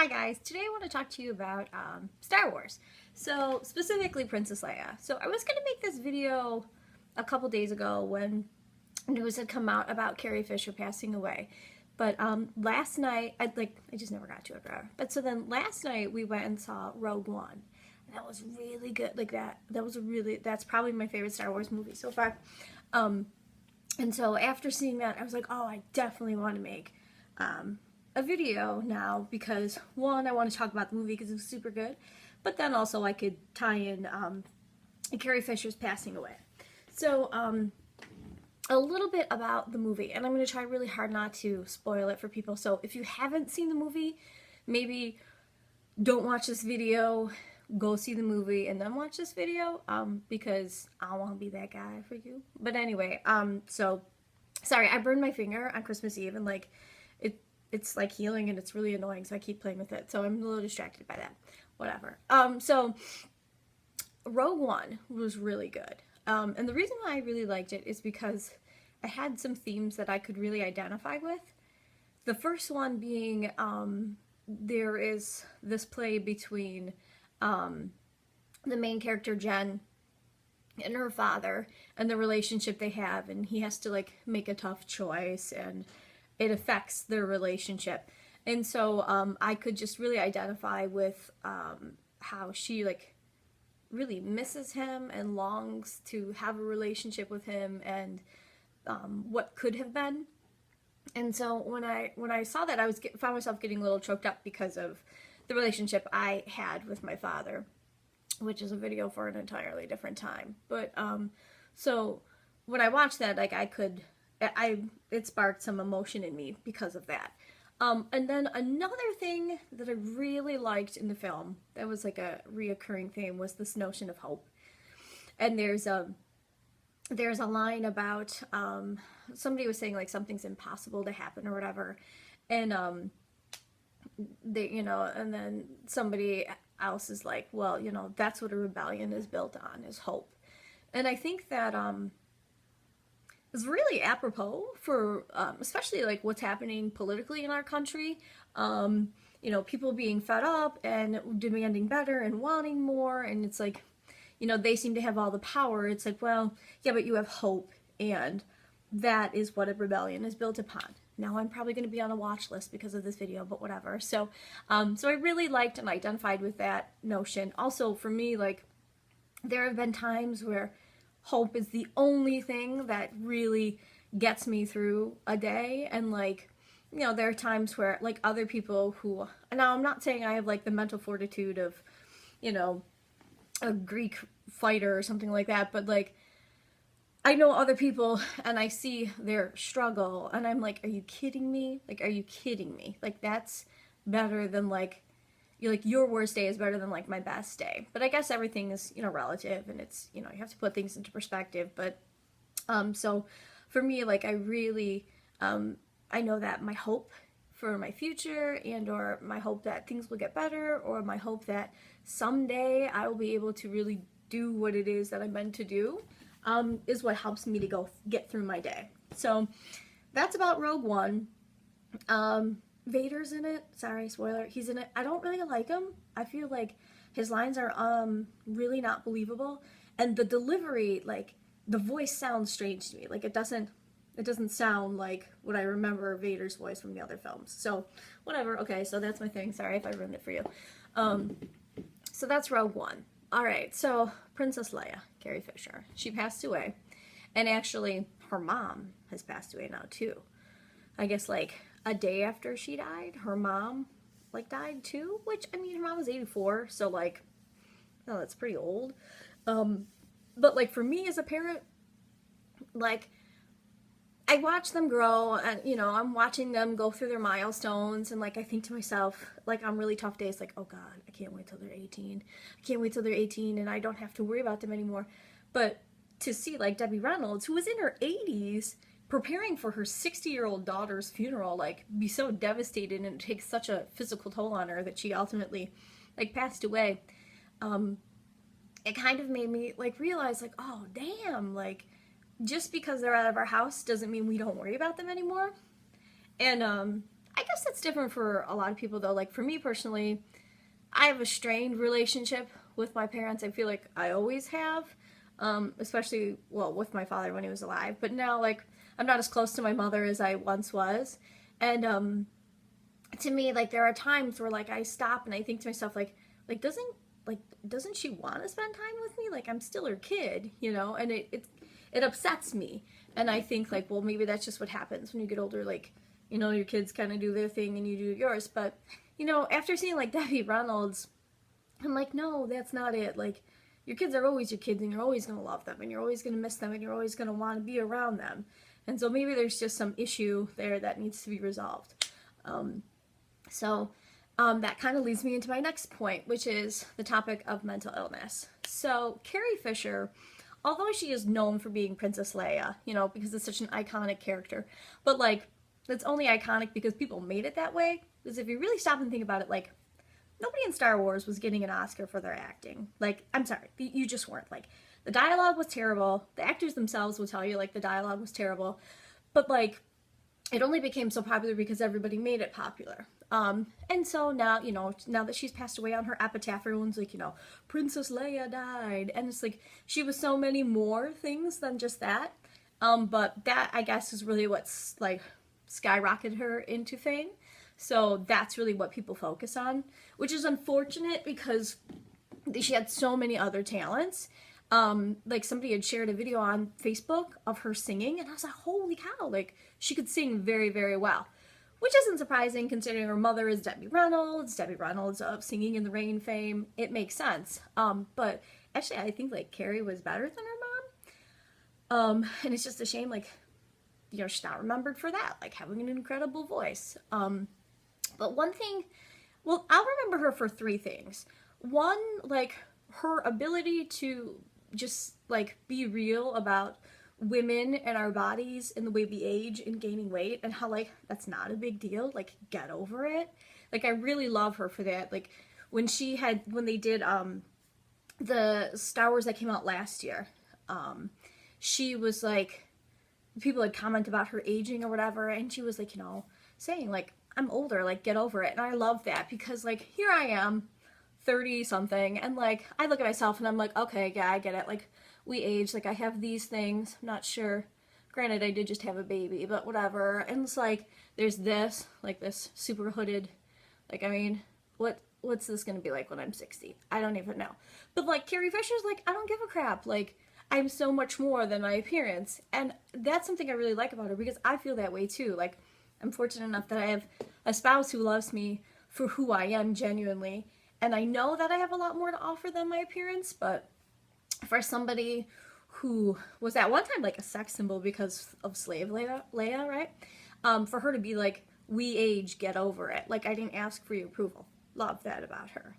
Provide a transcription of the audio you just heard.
Hi guys, today I want to talk to you about Star Wars. So specifically Princess Leia. So I was going to make this video a couple days ago when news had come out about Carrie Fisher passing away. But last night, I just never got to it, forever. But so then last night we went and saw Rogue One. And that was really good. That's probably my favorite Star Wars movie so far. And so after seeing that, I was like, oh, I definitely want to make a video now because, one, I want to talk about the movie because it was super good, but then also I could tie in Carrie Fisher's passing away. So a little bit about the movie, and I'm going to try really hard not to spoil it for people. So if you haven't seen the movie, maybe don't watch this video, go see the movie and then watch this video, because I don't want to be that guy for you. But anyway, so sorry, I burned my finger on Christmas Eve, and it's like healing and it's really annoying, so I keep playing with it. So I'm a little distracted by that. Whatever. So Rogue One was really good. And the reason why I really liked it is because it had some themes that I could really identify with. The first one being there is this play between the main character Jen and her father and the relationship they have, and he has to like make a tough choice and it affects their relationship. And so I could just really identify with how she like really misses him and longs to have a relationship with him, and what could have been. And so when I saw that, found myself getting a little choked up because of the relationship I had with my father, which is a video for an entirely different time. But so when I watched that, like it sparked some emotion in me because of that. And then another thing that I really liked in the film that was like a reoccurring theme was this notion of hope. And there's a line about somebody was saying like something's impossible to happen or whatever, and and then somebody else is like, well, that's what a rebellion is built on, is hope. And I think that is really apropos for especially like what's happening politically in our country. People being fed up and demanding better and wanting more, and it's like, they seem to have all the power. It's like, well, yeah, but you have hope, and that is what a rebellion is built upon. Now I'm probably going to be on a watch list because of this video, but whatever. So I really liked and identified with that notion. Also, for me, like, there have been times where hope is the only thing that really gets me through a day, and like, there are times where like other people who, now I'm not saying I have like the mental fortitude of, a Greek fighter or something like that, but like, I know other people and I see their struggle and I'm like, are you kidding me? Like, are you kidding me? Like, that's better than like, your worst day is better than like my best day. But I guess everything is, relative, and it's, you have to put things into perspective. But so for me, like, I really I know that my hope for my future, and or my hope that things will get better, or my hope that someday I will be able to really do what it is that I'm meant to do, is what helps me to get through my day. So that's about Rogue One. Vader's in it. Sorry, spoiler. He's in it. I don't really like him. I feel like his lines are really not believable, and the delivery, like, the voice sounds strange to me. Like, it doesn't sound like what I remember Vader's voice from the other films. So whatever. Okay, so that's my thing. Sorry if I ruined it for you. So that's Rogue One. All right, so Princess Leia, Carrie Fisher, she passed away, and actually her mom has passed away now too. I guess like a day after she died, her mom like died too, which, I mean, her mom was 84, so like, no, that's pretty old. But like, for me as a parent, like, I watch them grow, and I'm watching them go through their milestones, and like, I think to myself, like, on really tough days, like, oh god, I can't wait till they're 18. I can't wait till they're 18 and I don't have to worry about them anymore. But to see like Debbie Reynolds, who was in her 80s, preparing for her 60-year-old daughter's funeral, like, be so devastated, and it takes such a physical toll on her that she ultimately like passed away, it kind of made me like realize, like, oh damn, like, just because they're out of our house doesn't mean we don't worry about them anymore. And I guess that's different for a lot of people though. Like for me personally, I have a strained relationship with my parents. I feel like I always have, especially, well, with my father when he was alive. But now, like, I'm not as close to my mother as I once was. And to me, like, there are times where, like, I stop and I think to myself, like doesn't she want to spend time with me? Like, I'm still her kid, you know? And it upsets me. And I think, like, well, maybe that's just what happens when you get older. Like, you know, your kids kind of do their thing and you do yours. But, you know, after seeing, like, Debbie Reynolds, I'm like, no, that's not it. Like, your kids are always your kids and you're always going to love them and you're always going to miss them and you're always going to want to be around them. And so maybe there's just some issue there that needs to be resolved. That kind of leads me into my next point, which is the topic of mental illness. So Carrie Fisher, although she is known for being Princess Leia, you know, because it's such an iconic character, but like, it's only iconic because people made it that way. Because if you really stop and think about it, like, nobody in Star Wars was getting an Oscar for their acting. Like, I'm sorry, you just weren't. Like, the dialogue was terrible. The actors themselves will tell you, like, the dialogue was terrible. But, like, it only became so popular because everybody made it popular. And so now, you know, now that she's passed away, on her epitaph, everyone's like, you know, Princess Leia died. And it's like, she was so many more things than just that. But that, I guess, is really what's, like, skyrocketed her into fame. So that's really what people focus on, which is unfortunate because she had so many other talents. Like, somebody had shared a video on Facebook of her singing, and I was like, holy cow, like, she could sing very, very well. Which isn't surprising considering her mother is Debbie Reynolds of Singing in the Rain fame. It makes sense. But actually, I think, like, Carrie was better than her mom. And it's just a shame, like, you know, she's not remembered for that, like, having an incredible voice. But one thing, well, I'll remember her for three things. One, like, her ability to just, like, be real about women and our bodies and the way we age and gaining weight and how, like, that's not a big deal. Like, get over it. Like, I really love her for that. Like, when they did the Star Wars that came out last year, she was, like, people had commented about her aging or whatever, and she was, like, you know, saying, like, I'm older, like, get over it. And I love that because, like, here I am, 30 something, and, like, I look at myself and I'm like, okay, yeah, I get it. Like, we age, like, I have these things, I'm not sure. Granted, I did just have a baby, but whatever. And it's like, there's this, like, this super hooded, like, I mean, what's this gonna be like when I'm 60? I don't even know. But, like, Carrie Fisher's like, I don't give a crap. Like, I'm so much more than my appearance. And that's something I really like about her because I feel that way too. Like, I'm fortunate enough that I have a spouse who loves me for who I am genuinely. And I know that I have a lot more to offer than my appearance, but for somebody who was at one time, like, a sex symbol because of Slave Leia, right? For her to be like, we age, get over it. Like, I didn't ask for your approval. Love that about her.